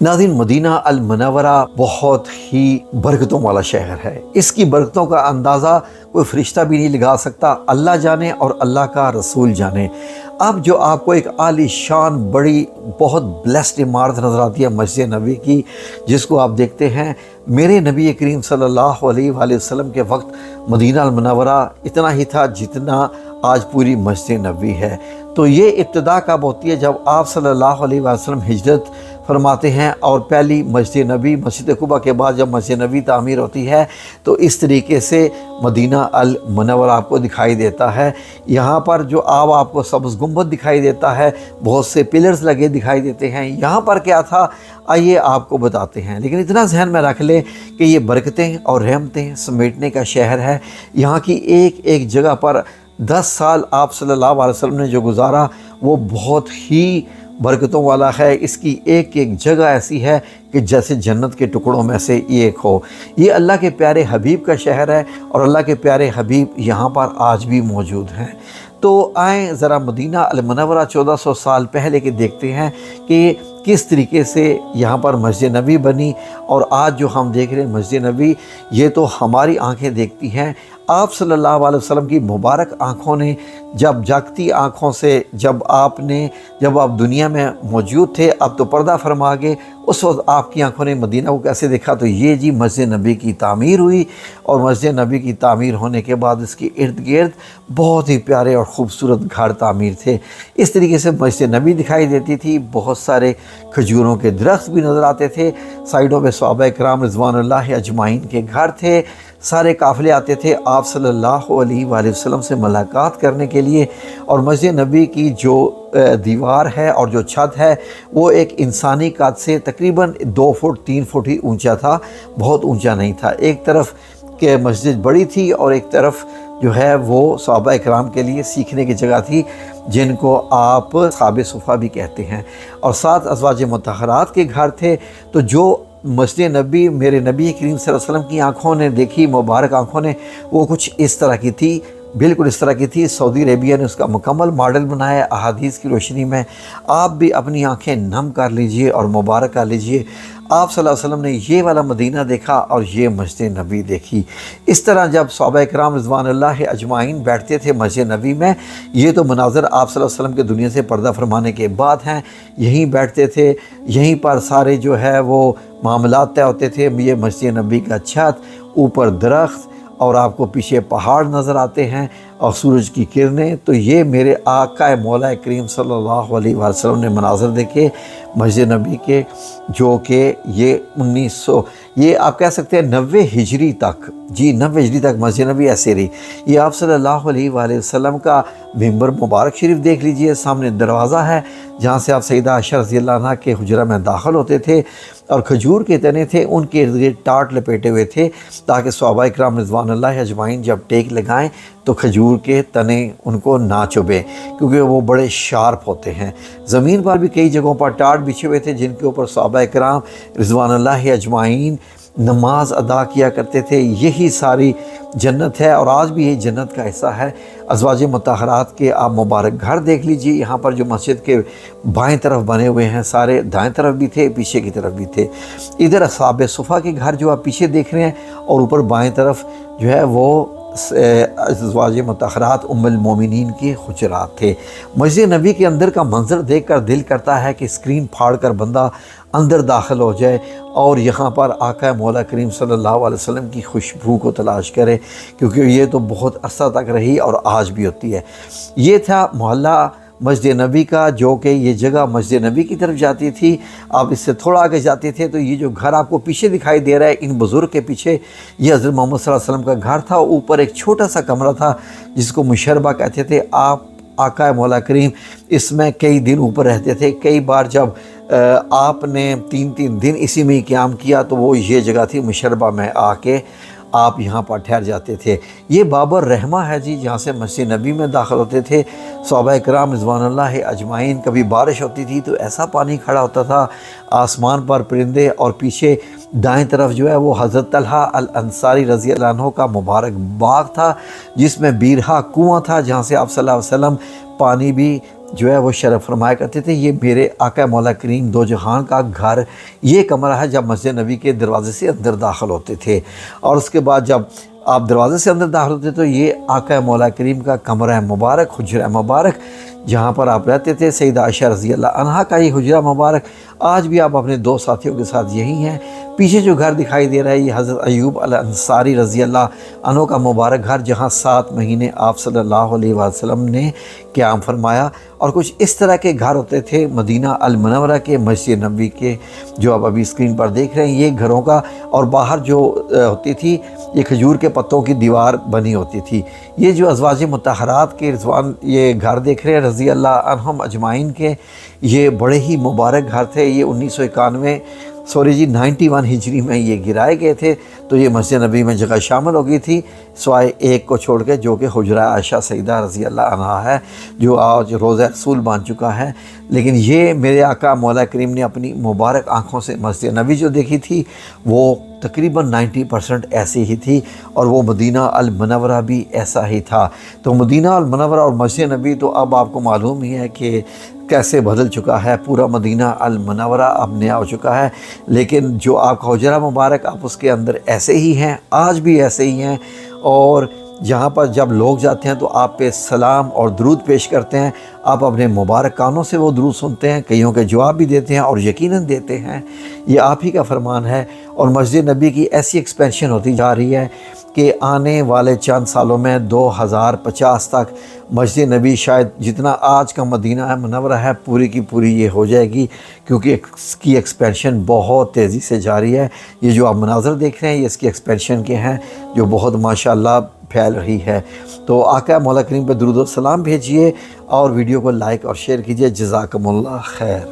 नाज़रीन, मदीना अल मुनव्वरा बहुत ही बरकतों वाला शहर है। इसकी बरकतों का अंदाज़ा कोई फ़रिश्ता भी नहीं लगा सकता, अल्लाह जाने और अल्लाह का रसूल जाने। अब जो आपको एक आलीशान बड़ी बहुत ब्लेस्ड इमारत नज़र आती है मस्जिद नबी की, जिसको आप देखते हैं, मेरे नबी करीम सल्लल्लाहु अलैहि वसल्लम के वक्त मदीना अल मुनव्वरा इतना ही था जितना आज पूरी मस्जिद नबी है। तो ये इब्तिदा कब होती है? जब आप सल्लल्लाहु अलैहि वसल्लम हिजरत फरमाते हैं और पहली मस्जिद नबी, मस्जिद कुबा के बाद जब मस्जिद नबी तामीर होती है तो इस तरीके से मदीना अल मुनव्वरा आपको दिखाई देता है। यहाँ पर जो आपको सब्ज़ गुंबद दिखाई देता है, बहुत से पिलर्स लगे दिखाई देते हैं। यहाँ पर क्या था, आइए आपको बताते हैं। लेकिन इतना जहन में रख लें कि ये बरकतें और रहमतें समेटने का शहर है। यहाँ की एक एक जगह पर 10 साल आप सल्लल्लाहु अलैहि वसल्लम ने जो गुजारा वो बहुत ही बरकतों वाला है। इसकी एक एक जगह ऐसी है कि जैसे जन्नत के टुकड़ों में से एक हो। ये अल्लाह के प्यारे हबीब का शहर है और अल्लाह के प्यारे हबीब यहाँ पर आज भी मौजूद हैं। तो आएँ ज़रा मदीना अल मुनव्वरा 1400 साल पहले के देखते हैं कि किस तरीके से यहाँ पर मस्जिद नबी बनी। और आज जो हम देख रहे हैं मस्जिद नबी, ये तो हमारी आंखें देखती हैं। आप सल्लल्लाहु अलैहि वसल्लम की मुबारक आँखों ने, जब जागती आँखों से जब आप दुनिया में मौजूद थे, अब तो पर्दा फरमा गए, उस वक्त आपकी आँखों ने मदीना को कैसे देखा? तो ये जी मस्जिद नबी की तामीर हुई और मस्जिद नबी की तामीर होने के बाद इसके इर्द गिर्द बहुत ही प्यारे और ख़ूबसूरत घर तामीर थे। इस तरीके से मस्जिद नबी दिखाई देती थी। बहुत सारे खजूरों के दरख्त भी नज़र आते थे। साइडों में सहाबा किराम रिज़वानुल्लाह अजमाइन के घर थे। सारे काफ़िले आते थे आप सल्लल्लाहु अलैहि वसल्लम से मुलाकात करने के लिए। और मस्जिद नबी की जो दीवार है और जो छत है वो एक इंसानी कद से तकरीबन 2 फुट 3 फुट ही ऊंचा था, बहुत ऊंचा नहीं था। एक तरफ के मस्जिद बड़ी थी और एक तरफ जो है वो सहाबा इकराम के लिए सीखने की जगह थी, जिनको आप असहाबे सुफ़ा भी कहते हैं। और 7 अज़वाज मुतहरात के घर थे। तो जो मस्जिद नबी मेरे नबी करीम सल्लल्लाहु अलैहि वसल्लम की आँखों ने देखी, मुबारक आँखों ने, वो कुछ इस तरह की थी, बिल्कुल इस तरह की थी। सऊदी अरेबिया ने उसका मुकम्मल मॉडल बनाया। अहादीस की रोशनी में आप भी अपनी आँखें नम कर लीजिए और मुबारक कर लीजिए। आप सल्लल्लाहु अलैहि वसल्लम ने ये वाला मदीना देखा और ये मस्जिद नबी देखी। इस तरह जब सहाबा किराम रिज़वानुल्लाह अजमाइन बैठते थे मस्जिद नबी में, ये तो मनाज़र आप सल्लल्लाहु अलैहि वसल्लम के दुनिया से पर्दा फरमाने के बाद हैं, यहीं बैठते थे, यहीं पर सारे जो है वो मामलात तय होते थे। ये मस्जिद नबी का छत, ऊपर दरख्त और आपको पीछे पहाड़ नज़र आते हैं और सूरज की किरणें। तो ये मेरे आका मौला करीम सल्लल्लाहु अलैहि वसल्लम ने मनाज़र देखे मस्जिद नबी के, जो कि ये 1900 ये आप कह सकते हैं 90 हिजरी तक, जी 90 हिजरी तक मस्जिद नबी ऐसे रही। ये आप सल्लल्लाहु अलैहि वसल्लम का मिंबर मुबारक शरीफ देख लीजिए, सामने दरवाज़ा है जहाँ से आप सैयदा आयशा रज़ियल्लाहु अन्हा के हुजरा में दाखिल होते थे। और खजूर के तने थे, उनके इर्द गिर्द टाट लपेटे हुए थे ताकि सहाबा किराम रिज़वानुल्लाह अजमाइन जब टेक लगाएं तो खजूर के तने उनको ना चुभे, क्योंकि वो बड़े शार्प होते हैं। ज़मीन पर भी कई जगहों पर टाट बिछे हुए थे जिनके ऊपर सहाबा किराम रिज़वानुल्लाह अजमाइन नमाज अदा किया करते थे। यही सारी जन्नत है और आज भी ये जन्नत का हिस्सा है। अज़वाज मुतहरात के आप मुबारक घर देख लीजिए। यहाँ पर जो मस्जिद के बाएं तरफ बने हुए हैं, सारे दाएं तरफ भी थे, पीछे की तरफ भी थे। इधर असहाबे सुफ़ा के घर जो आप पीछे देख रहे हैं और ऊपर बाएं तरफ जो है वो अज़वाज मुतहरात उम्मुल मोमिनीन के हुजरात थे। मस्जिद नबी के अंदर का मंज़र देखकर दिल करता है कि स्क्रीन फाड़ कर बंदा अंदर दाखिल हो जाए और यहाँ पर आका मौला करीम सल्लल्लाहु अलैहि वसल्लम की खुशबू को तलाश करे, क्योंकि ये तो बहुत अरसा तक रही और आज भी होती है। ये था मोहल्ला मस्जिद नबी का, जो कि ये जगह मस्जिद नबी की तरफ जाती थी। आप इससे थोड़ा आगे जाते थे तो ये जो घर आपको पीछे दिखाई दे रहा है, इन बुज़ुर्ग के पीछे, ये हज़रत मोहम्मद सल्लल्लाहु अलैहि वसल्लम का घर था। ऊपर एक छोटा सा कमरा था जिसको मुशर्रबा कहते थे। आप आका मौला करीम इसमें कई दिन ऊपर रहते थे। कई बार जब आपने 3-3 दिन इसी में ही क़याम किया तो वो ये जगह थी मुशर्रबा में आके आप यहाँ पर ठहर जाते थे। ये बाबर रहमा है जी, जहाँ से मस्जिद नबी में दाखिल होते थे सहाबा किराम रिज़वानुल्लाह अजमाइन। कभी बारिश होती थी तो ऐसा पानी खड़ा होता था, आसमान पर परिंदे, और पीछे दाएं तरफ जो है वो हज़रत तलहा अल अंसारी रज़ियल्लाहु अन्हु का मुबारक बाग था, जिसमें बीरहा कुआँ था जहाँ से आप सल्लल्लाहु अलैहि वसल्लम पानी भी جو ہے وہ شرف فرمایا کرتے تھے یہ میرے آقا مولا کریم دو جہان کا گھر یہ کمرہ ہے جب مسجد نبی کے دروازے سے اندر داخل ہوتے تھے، اور اس کے بعد جب آپ دروازے سے اندر داخل ہوتے تو یہ آقا مولا کریم کا کمرہ مبارک، حجرہ مبارک جہاں پر آپ رہتے تھے، سیدہ عائشہ رضی اللہ عنہا کا یہ حجرہ مبارک آج بھی آپ اپنے دو ساتھیوں کے ساتھ یہی ہیں۔ پیچھے جو گھر دکھائی دے رہا ہے یہ حضرت ایوب الانصاری رضی اللہ عنہ کا مبارک گھر جہاں 7 مہینے آپ صلی اللہ علیہ وسلم نے قیام فرمایا، اور کچھ اس طرح کے گھر ہوتے تھے مدینہ المنورہ کے، مسجد نبوی کے جو آپ ابھی اسکرین پر دیکھ رہے ہیں یہ گھروں کا، اور باہر جو ہوتی تھی یہ کھجور کے پتوں کی دیوار بنی ہوتی تھی۔ یہ جو ازواج مطہرات کے رضوان یہ گھر دیکھ رہے ہیں رضی اللہ عنہم اجمعین کے، یہ بڑے ہی مبارک گھر تھے۔ یہ 91 ہجری میں یہ گرائے گئے تھے، تو یہ مسجد نبی میں جگہ شامل ہو گئی تھی سوائے ایک کو چھوڑ کے جو کہ حجرہ عائشہ سیدہ رضی اللہ عنہا ہے جو آج روضہ رسول بن چکا ہے۔ لیکن یہ میرے آقا مولا کریم نے اپنی مبارک آنکھوں سے مسجد نبی جو دیکھی تھی وہ تقریباً 90% ایسی ہی تھی، اور وہ مدینہ المنورہ بھی ایسا ہی تھا۔ تو مدینہ المنورہ اور مسجد نبی تو اب آپ کو معلوم ہی ہے کہ کیسے بدل چکا ہے، پورا مدینہ المنورہ اب نیا ہو چکا ہے، لیکن جو آپ کا حجرہ مبارک آپ اس کے اندر ایسے ہی ہیں، آج بھی ایسے ہی ہیں، اور جہاں پر جب لوگ جاتے ہیں تو آپ پہ سلام اور درود پیش کرتے ہیں، آپ اپنے مبارک کانوں سے وہ درود سنتے ہیں، کئیوں کے جواب بھی دیتے ہیں اور یقیناً دیتے ہیں، یہ آپ ہی کا فرمان ہے۔ اور مسجد نبی کی ایسی ایکسپینشن ہوتی جا رہی ہے کہ آنے والے چند سالوں میں 2050 تک مسجد نبی شاید جتنا آج کا مدینہ منورہ ہے پوری کی پوری یہ ہو جائے گی، کیونکہ اس کی ایکسپینشن بہت تیزی سے جاری ہے۔ یہ جو آپ مناظر دیکھ رہے ہیں یہ اس کی ایکسپینشن کے ہیں جو بہت ماشاءاللہ پھیل رہی ہے۔ تو آقا مولا کریم پہ درود و سلام بھیجیے اور ویڈیو کو لائک اور شیئر کیجیے۔ جزاکم اللہ خیر۔